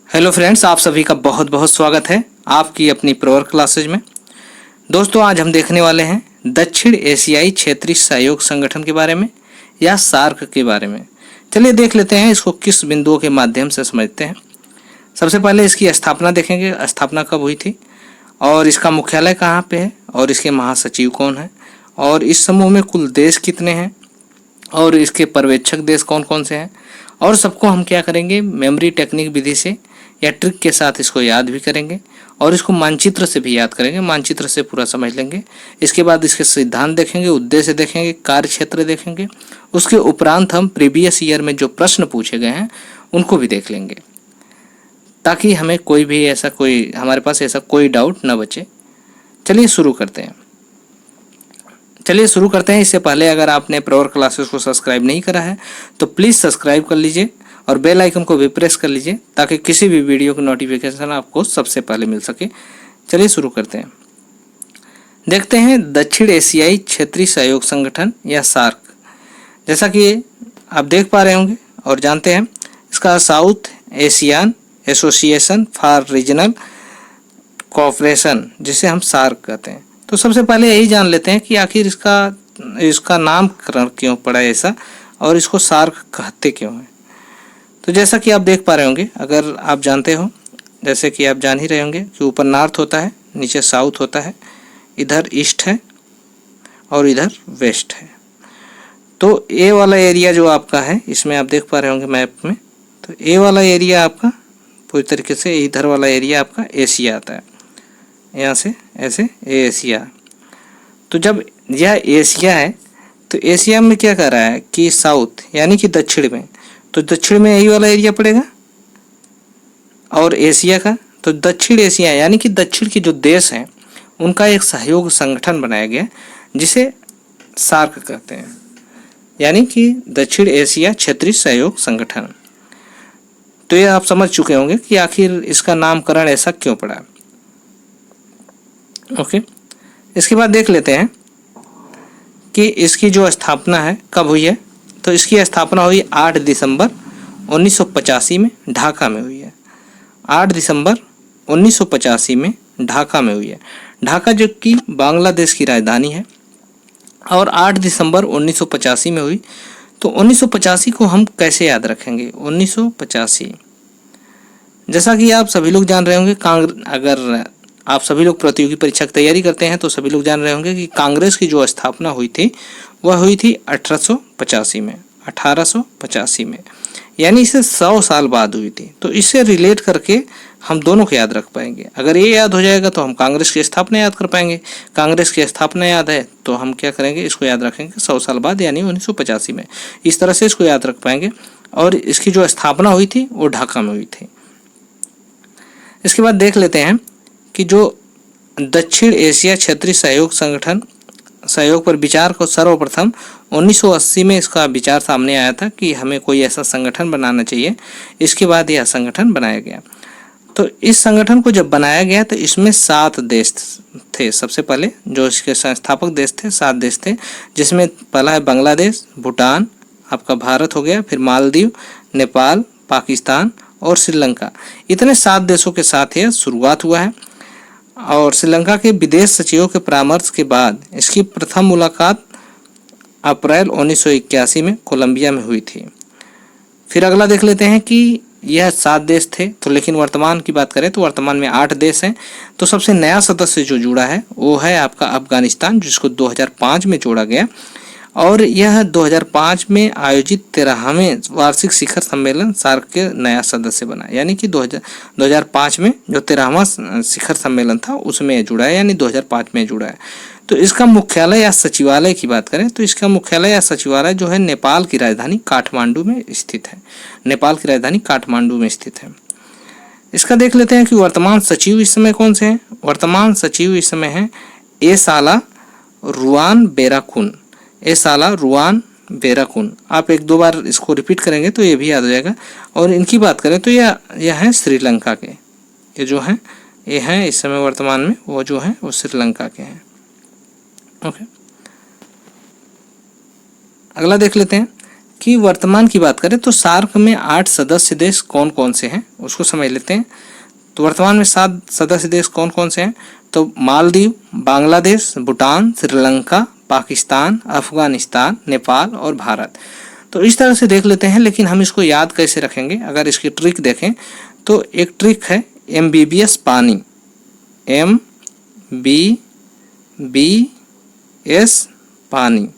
Hello friends, आप सभी का बहुत बहुत स्वागत है आपकी अपनी प्रोवर क्लासेज में। दोस्तों, आज हम देखने वाले हैं दक्षिण एशियाई क्षेत्रीय सहयोग संगठन के बारे में या सार्क के बारे में। चलिए देख लेते हैं इसको किस बिंदुओं के माध्यम से समझते हैं। सबसे पहले इसकी स्थापना देखेंगे, स्थापना कब हुई थी और इसका मुख्यालय कहाँ पे है और इसके महासचिव कौन है और इस समूह में कुल देश कितने हैं और इसके पर्यवेक्षक देश कौन कौन से हैं। और सबको हम क्या करेंगे, मेमोरी टेक्निक विधि से या ट्रिक के साथ इसको याद भी करेंगे और इसको मानचित्र से भी याद करेंगे, मानचित्र से पूरा समझ लेंगे। इसके बाद इसके सिद्धांत देखेंगे, उद्देश्य देखेंगे, कार्य क्षेत्र देखेंगे। उसके उपरांत हम प्रीवियस ईयर में जो प्रश्न पूछे गए हैं उनको भी देख लेंगे, ताकि हमें हमारे पास ऐसा कोई डाउट न बचे। चलिए शुरू करते हैं। इससे पहले अगर आपने प्रोवर क्लासेस को सब्सक्राइब नहीं करा है तो प्लीज़ सब्सक्राइब कर लीजिए और बेल आइकन को भी प्रेस कर लीजिए, ताकि किसी भी वीडियो की नोटिफिकेशन आपको सबसे पहले मिल सके। चलिए शुरू करते हैं। देखते हैं दक्षिण एशियाई क्षेत्रीय सहयोग संगठन या सार्क। जैसा कि आप देख पा रहे होंगे और जानते हैं, इसका south Asian association for regional cooperation, जिसे हम सार्क कहते हैं। तो सबसे पहले यही जान लेते हैं कि आखिर इसका नामकरण क्यों पड़ा ऐसा और इसको सार्क कहते क्यों हैं। तो जैसा कि आप देख पा रहे होंगे, अगर आप जानते हो, जैसे कि आप जान ही रहे होंगे कि ऊपर नॉर्थ होता है, नीचे साउथ होता है, इधर ईस्ट है और इधर वेस्ट है। तो ए वाला एरिया जो आपका है, इसमें आप देख पा रहे होंगे मैप में, तो ए वाला एरिया आपका पूरी तरीके से, इधर वाला एरिया आपका एशिया आता है, यहाँ से ऐसे एशिया। तो जब यह एशिया है तो एशिया में क्या कर रहा है कि साउथ यानी कि दक्षिण में, तो दक्षिण में यही वाला एरिया पड़ेगा। और एशिया का तो दक्षिण एशिया यानी कि दक्षिण के जो देश हैं उनका एक सहयोग संगठन बनाया गया जिसे सार्क कहते हैं, यानी कि दक्षिण एशिया क्षेत्रीय सहयोग संगठन। तो ये आप समझ चुके होंगे कि आखिर इसका नामकरण ऐसा क्यों पड़ा। ओके, इसके बाद देख लेते हैं कि इसकी जो स्थापना है कब हुई है। तो इसकी स्थापना हुई 8 दिसंबर 1985 में ढाका में हुई है। 8 दिसंबर 1985 में ढाका में हुई है। ढाका जो कि बांग्लादेश की राजधानी है और 8 दिसंबर 1985 में हुई। तो 1985 को हम कैसे याद रखेंगे। 1985, जैसा कि आप सभी लोग जान रहे होंगे, अगर आप सभी लोग प्रतियोगी परीक्षा की तैयारी करते हैं तो सभी लोग जान रहे होंगे कि कांग्रेस की जो स्थापना हुई थी वह हुई थी 1885 में, यानी इसे 100 साल बाद हुई थी। तो इससे रिलेट करके हम दोनों को याद रख पाएंगे। अगर ये याद हो जाएगा तो हम कांग्रेस की स्थापना याद कर पाएंगे। कांग्रेस की स्थापना याद है तो हम क्या करेंगे, इसको याद रखेंगे 100 साल बाद यानी 1985 में। इस तरह से इसको याद रख पाएंगे। और इसकी जो स्थापना हुई थी वो ढाका में हुई थी। इसके बाद देख लेते हैं कि जो दक्षिण एशिया क्षेत्रीय सहयोग संगठन सहयोग पर विचार को सर्वप्रथम 1980 में इसका विचार सामने आया था कि हमें कोई ऐसा संगठन बनाना चाहिए। इसके बाद यह संगठन बनाया गया। तो इस संगठन को जब बनाया गया तो इसमें 7 देश थे। सबसे पहले जो इसके संस्थापक देश थे 7 देश थे, जिसमें पहला है बांग्लादेश, भूटान, आपका भारत हो गया, फिर मालदीव, नेपाल, पाकिस्तान और श्रीलंका। इतने 7 देशों के साथ यह शुरुआत हुआ है। और श्रीलंका के विदेश सचिवों के परामर्श के बाद इसकी प्रथम मुलाकात अप्रैल 1981 में कोलंबिया में हुई थी। फिर अगला देख लेते हैं कि यह 7 देश थे, तो लेकिन वर्तमान की बात करें तो वर्तमान में 8 देश हैं। तो सबसे नया सदस्य जो जुड़ा है वो है आपका अफगानिस्तान, जिसको 2005 में जोड़ा गया। और यह 2005 में आयोजित 13वें वार्षिक शिखर सम्मेलन सार्क के नया सदस्य बना, यानी कि 2005 में जो 13वां शिखर सम्मेलन था उसमें जुड़ा है, यानी 2005 में जुड़ा है। तो इसका मुख्यालय या सचिवालय की बात करें तो इसका मुख्यालय या सचिवालय जो है नेपाल की राजधानी काठमांडू में स्थित है। नेपाल की राजधानी काठमांडू में स्थित है। इसका देख लेते हैं कि वर्तमान सचिव इस समय कौन से हैं। वर्तमान सचिव इस समय हैं एसाला रुआन बेराकुन। एसाला रुआन बेराकुन, आप 1-2 बार इसको रिपीट करेंगे तो ये भी याद हो जाएगा। और इनकी बात करें तो यह है श्रीलंका के, ये जो हैं ये हैं इस समय वर्तमान में वो जो हैं वो श्रीलंका के हैं। ओके, अगला देख लेते हैं कि वर्तमान की बात करें तो सार्क में 8 सदस्य देश कौन कौन से हैं उसको समझ लेते हैं। तो वर्तमान में 7 सदस्य देश कौन कौन से हैं, तो मालदीव, बांग्लादेश, भूटान, श्रीलंका, पाकिस्तान, अफगानिस्तान, नेपाल और भारत। तो इस तरह से देख लेते हैं। लेकिन हम इसको याद कैसे रखेंगे, अगर इसकी ट्रिक देखें तो एक ट्रिक है MBBS पानी, MBBS पानी।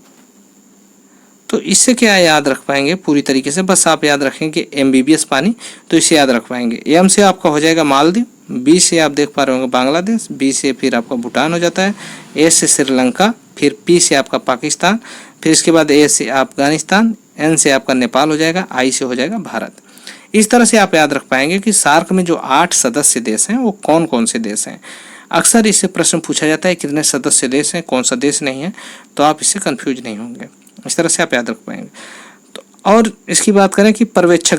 तो इससे क्या याद रख पाएंगे पूरी तरीके से, बस आप याद रखें कि MBBS पानी, तो इसे याद रख पाएंगे। M से आपका हो जाएगा मालदीव, B से आप देख पा रहे होंगे बांग्लादेश, B से फिर आपका भूटान हो जाता है, A से श्रीलंका, फिर P से आपका पाकिस्तान, फिर इसके बाद A से अफगानिस्तान, N से आपका नेपाल हो जाएगा, I से हो जाएगा भारत। इस तरह से आप याद रख पाएंगे कि सार्क में जो 8 सदस्य देश हैं वो कौन कौन से देश हैं। अक्सर इससे प्रश्न पूछा जाता है कितने सदस्य देश हैं, कौन सा देश नहीं है, तो आप इससे कंफ्यूज नहीं होंगे। इस तरह से आप याद रख पाएंगे। तो और इसकी बात करें कि पर्यवेक्षक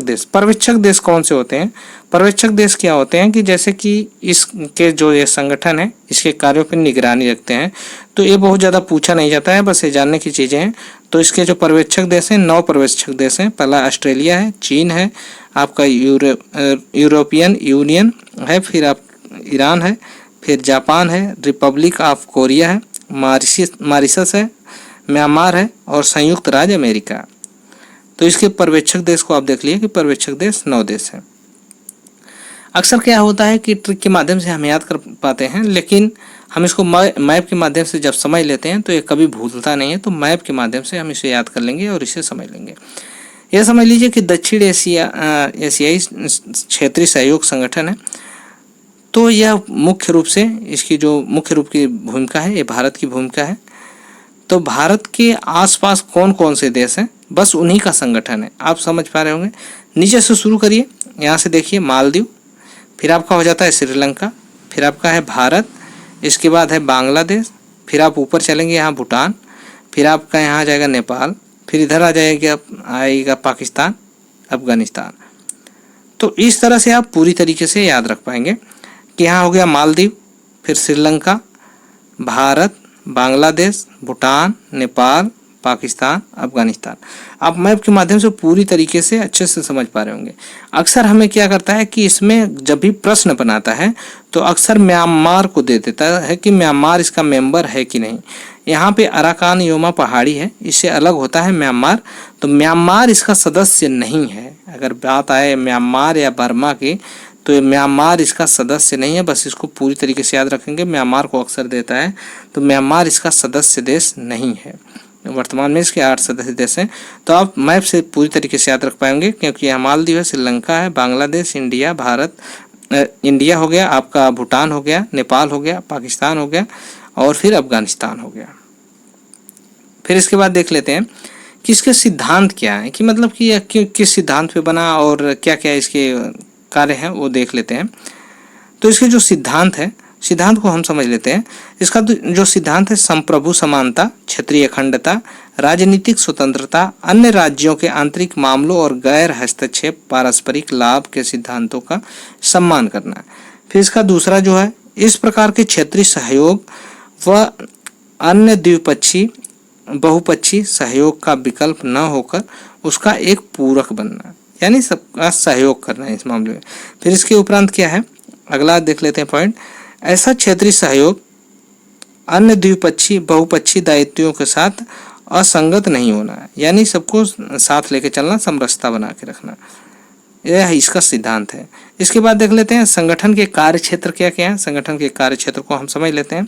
देश कौन से होते हैं। पर्यवेक्षक देश क्या होते हैं कि जैसे कि इसके जो ये संगठन है इसके कार्यों पर निगरानी रखते हैं। तो ये बहुत ज़्यादा पूछा नहीं जाता है, बस ये जानने की चीज़ें हैं। तो इसके जो पर्यवेक्षक देश हैं 9 पर्यवेक्षक देश हैं। पहला ऑस्ट्रेलिया है, चीन है, आपका यूरोपियन यूनियन है, फिर आप ईरान है, फिर जापान है, रिपब्लिक ऑफ कोरिया है, मॉरिशस है, म्यांमार है और संयुक्त राज्य अमेरिका। तो इसके पर्यवेक्षक देश को आप देख लिए कि पर्यवेक्षक देश 9 देश हैं। अक्सर क्या होता है कि ट्रिक के माध्यम से हम याद कर पाते हैं, लेकिन हम इसको मैप के माध्यम से जब समझ लेते हैं तो ये कभी भूलता नहीं है। तो मैप के माध्यम से हम इसे याद कर लेंगे और इसे समझ लेंगे। यह समझ लीजिए कि दक्षिण एशियाई क्षेत्रीय सहयोग संगठन है। तो यह मुख्य रूप से इसकी जो मुख्य रूप की भूमिका है ये भारत की भूमिका है। तो भारत के आसपास कौन कौन से देश हैं, बस उन्हीं का संगठन है। आप समझ पा रहे होंगे। नीचे से शुरू करिए, यहाँ से देखिए मालदीव, फिर आपका हो जाता है श्रीलंका, फिर आपका है भारत, इसके बाद है बांग्लादेश, फिर आप ऊपर चलेंगे यहाँ भूटान, फिर आपका यहाँ आ जाएगा नेपाल, फिर इधर आ आएगा पाकिस्तान, अफगानिस्तान। तो इस तरह से आप पूरी तरीके से याद रख पाएंगे कि यहाँ हो गया मालदीव, फिर श्रीलंका, भारत, बांग्लादेश, भूटान, नेपाल, पाकिस्तान, अफगानिस्तान। आप मैप के माध्यम से पूरी तरीके से अच्छे से समझ पा रहे होंगे। अक्सर हमें क्या करता है कि इसमें जब भी प्रश्न बनाता है तो अक्सर म्यांमार को दे देता है कि म्यांमार इसका मेंबर है कि नहीं। यहाँ पे अराकान योमा पहाड़ी है, इससे अलग होता है म्यांमार। तो म्यांमार इसका सदस्य नहीं है। अगर बात आए म्यांमार या बर्मा की तो ये म्यांमार इसका सदस्य नहीं है। बस इसको पूरी तरीके से याद रखेंगे। म्यांमार को अक्सर देता है, तो म्यांमार इसका सदस्य देश नहीं है। वर्तमान में इसके 8 सदस्य देश हैं। तो आप मैप से पूरी तरीके से याद रख पाएंगे, क्योंकि यहाँ मालदीव है, श्रीलंका है, बांग्लादेश, इंडिया, भारत, इंडिया हो गया, आपका भूटान हो गया, नेपाल हो गया, पाकिस्तान हो गया और फिर अफगानिस्तान हो गया। फिर इसके बाद देख लेते हैं कि इसके सिद्धांत क्या है, कि मतलब कि यह किस सिद्धांत पे बना और क्या क्या इसके कार्य हैं वो देख लेते हैं। तो इसके जो सिद्धांत है, सिद्धांत को हम समझ लेते हैं। इसका जो सिद्धांत है संप्रभु समानता, क्षेत्रीय अखंडता, राजनीतिक स्वतंत्रता, अन्य राज्यों के आंतरिक मामलों और गैर हस्तक्षेप, पारस्परिक लाभ के सिद्धांतों का सम्मान करना। फिर इसका दूसरा जो है, इस प्रकार के क्षेत्रीय सहयोग व अन्य द्विपक्षीय बहुपक्षीय सहयोग का विकल्प न होकर उसका एक पूरक बनना, यानी सबका सहयोग करना है इस मामले में। फिर इसके उपरांत क्या है, अगला देख लेते हैं पॉइंट। ऐसा क्षेत्रीय सहयोग अन्य द्विपक्षीय बहुपक्षीय दायित्वों के साथ असंगत नहीं होना है, यानी सबको साथ लेके चलना, समरसता बना के रखना, यह इसका सिद्धांत है। इसके बाद देख लेते हैं संगठन के कार्य क्षेत्र क्या क्या है। संगठन के कार्य क्षेत्र को हम समझ लेते हैं।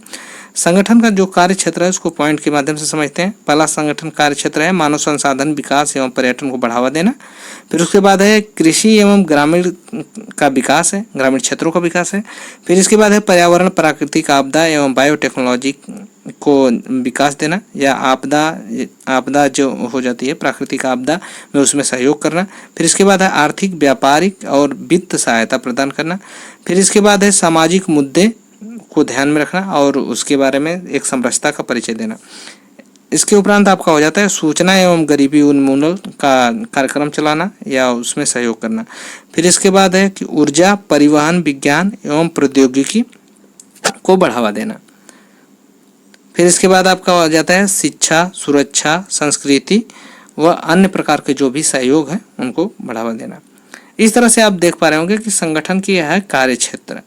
संगठन का जो कार्य क्षेत्र है उसको पॉइंट के माध्यम से समझते हैं। पहला संगठन कार्य क्षेत्र है मानव संसाधन विकास एवं पर्यटन को बढ़ावा देना। फिर उसके बाद है कृषि एवं ग्रामीण का विकास है, ग्रामीण क्षेत्रों का विकास है। फिर इसके बाद है पर्यावरण, प्राकृतिक आपदा एवं बायोटेक्नोलॉजी को विकास देना, या आपदा जो हो जाती है प्राकृतिक आपदा में उसमें सहयोग करना। फिर इसके बाद है आर्थिक, व्यापारिक और वित्त सहायता प्रदान करना। फिर इसके बाद है सामाजिक मुद्दे को ध्यान में रखना और उसके बारे में एक समरसता का परिचय देना। इसके उपरांत आपका हो जाता है सूचना एवं गरीबी उन्मूलन का कार्यक्रम चलाना या उसमें सहयोग करना। फिर इसके बाद है कि ऊर्जा, परिवहन, विज्ञान एवं प्रौद्योगिकी को बढ़ावा देना। फिर इसके बाद आपका हो जाता है शिक्षा, सुरक्षा, संस्कृति व अन्य प्रकार के जो भी सहयोग है उनको बढ़ावा देना। इस तरह से आप देख पा रहे होंगे कि संगठन की यह है कार्य क्षेत्र।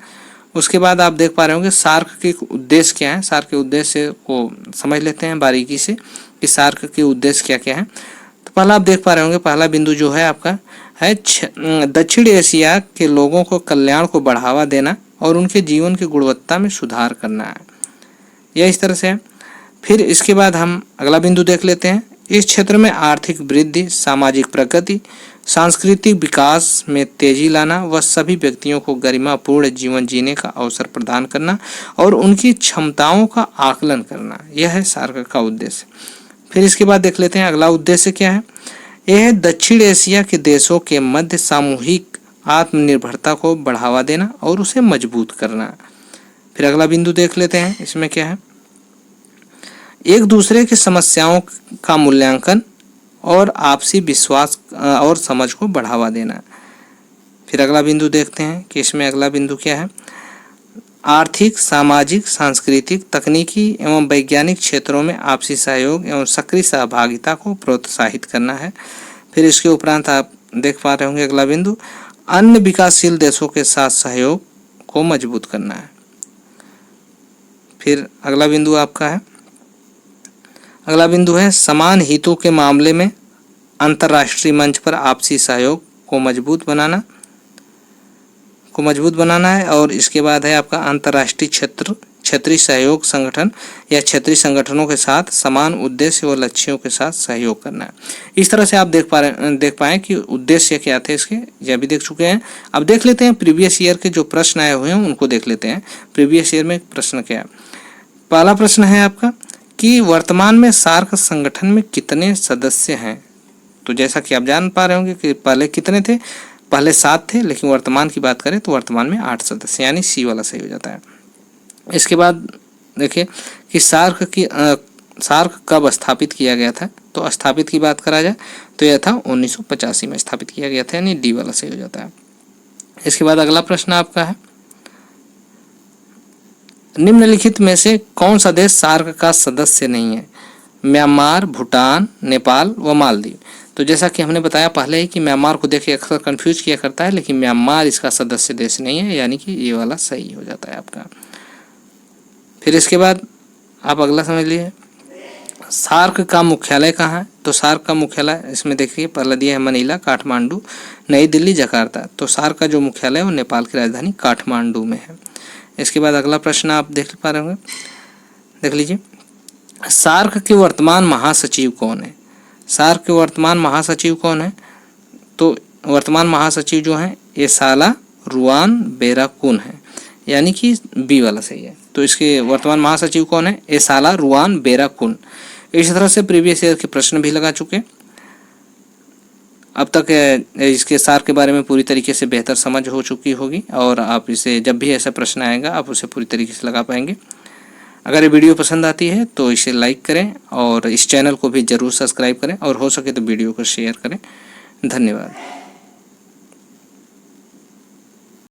उसके बाद आप देख पा रहे होंगे सार्क के उद्देश्य क्या है। सार्क के उद्देश्य को समझ लेते हैं बारीकी से कि सार्क के उद्देश्य क्या क्या है। तो पहला आप देख पा रहे होंगे, पहला बिंदु जो है आपका है दक्षिण एशिया के लोगों को कल्याण को बढ़ावा देना और उनके जीवन की गुणवत्ता में सुधार करना है। यह इस तरह से है। फिर इसके बाद हम अगला बिंदु देख लेते हैं। इस क्षेत्र में आर्थिक वृद्धि, सामाजिक प्रगति, सांस्कृतिक विकास में तेजी लाना व सभी व्यक्तियों को गरिमापूर्ण जीवन जीने का अवसर प्रदान करना और उनकी क्षमताओं का आकलन करना, यह है सार्क का उद्देश्य। फिर इसके बाद देख लेते हैं अगला उद्देश्य क्या है। यह है दक्षिण एशिया के देशों के मध्य सामूहिक आत्मनिर्भरता को बढ़ावा देना और उसे मजबूत करना। फिर अगला बिंदु देख लेते हैं, इसमें क्या है, एक दूसरे की समस्याओं का मूल्यांकन और आपसी विश्वास और समझ को बढ़ावा देना। फिर अगला बिंदु देखते हैं कि इसमें अगला बिंदु क्या है, आर्थिक, सामाजिक, सांस्कृतिक, तकनीकी एवं वैज्ञानिक क्षेत्रों में आपसी सहयोग एवं सक्रिय सहभागिता को प्रोत्साहित करना है। फिर इसके उपरांत आप देख पा रहे होंगे अगला बिंदु, अन्य विकासशील देशों के साथ सहयोग को मजबूत करना है। फिर अगला बिंदु आपका है, अगला बिंदु है समान हितों के मामले में अंतर्राष्ट्रीय मंच पर आपसी सहयोग को मजबूत बनाना है। और इसके बाद है आपका अंतर्राष्ट्रीय क्षेत्रीय सहयोग संगठन या क्षेत्रीय संगठनों के साथ समान उद्देश्य व लक्ष्यों के साथ सहयोग करना है। इस तरह से आप देख पाएँ कि उद्देश्य क्या थे इसके, यह भी देख चुके हैं। अब देख लेते हैं प्रीवियस ईयर के जो प्रश्न आए हुए हैं उनको देख लेते हैं। प्रीवियस ईयर में प्रश्न क्या है। पहला प्रश्न है आपका कि वर्तमान में सार्क संगठन में कितने सदस्य हैं। तो जैसा कि आप जान पा रहे होंगे कि पहले कितने थे, पहले 7 थे, लेकिन वर्तमान की बात करें तो वर्तमान में 8 सदस्य, यानी सी वाला सही हो जाता है। इसके बाद देखिए कि सार्क कब स्थापित किया गया था। तो स्थापित की बात करा जाए तो यह था 1985 में स्थापित किया गया था, यानी डी वाला सही हो जाता है। इसके बाद अगला प्रश्न आपका है, निम्नलिखित में से कौन सा देश सार्क का सदस्य नहीं है। म्यांमार, भूटान, नेपाल व मालदीव। तो जैसा कि हमने बताया पहले ही कि म्यांमार को देख के अक्सर कंफ्यूज किया करता है, लेकिन म्यांमार इसका सदस्य देश नहीं है, यानी कि ये वाला सही हो जाता है आपका। फिर इसके बाद आप अगला समझ लीजिए, सार्क का मुख्यालय कहाँ है। तो सार्क का मुख्यालय इसमें देखिए पहला दिया है मनीला, काठमांडू, नई दिल्ली, जकार्ता। तो सार्क का जो मुख्यालय है वो नेपाल की राजधानी काठमांडू में है। इसके बाद अगला प्रश्न आप देख पा रहे होंगे, देख लीजिए, सार्क के वर्तमान महासचिव कौन है। सार्क के वर्तमान महासचिव कौन है। तो वर्तमान महासचिव जो है एसाला रुआन बेराकुन है, यानी कि बी वाला सही है। तो इसके वर्तमान महासचिव कौन है, एसाला रुआन बेराकुन। इस तरह से प्रीवियस ईयर के प्रश्न भी लगा चुके। अब तक इसके सार के बारे में पूरी तरीके से बेहतर समझ हो चुकी होगी और आप इसे जब भी ऐसा प्रश्न आएगा आप उसे पूरी तरीके से लगा पाएंगे। अगर ये वीडियो पसंद आती है तो इसे लाइक करें और इस चैनल को भी ज़रूर सब्सक्राइब करें और हो सके तो वीडियो को शेयर करें। धन्यवाद।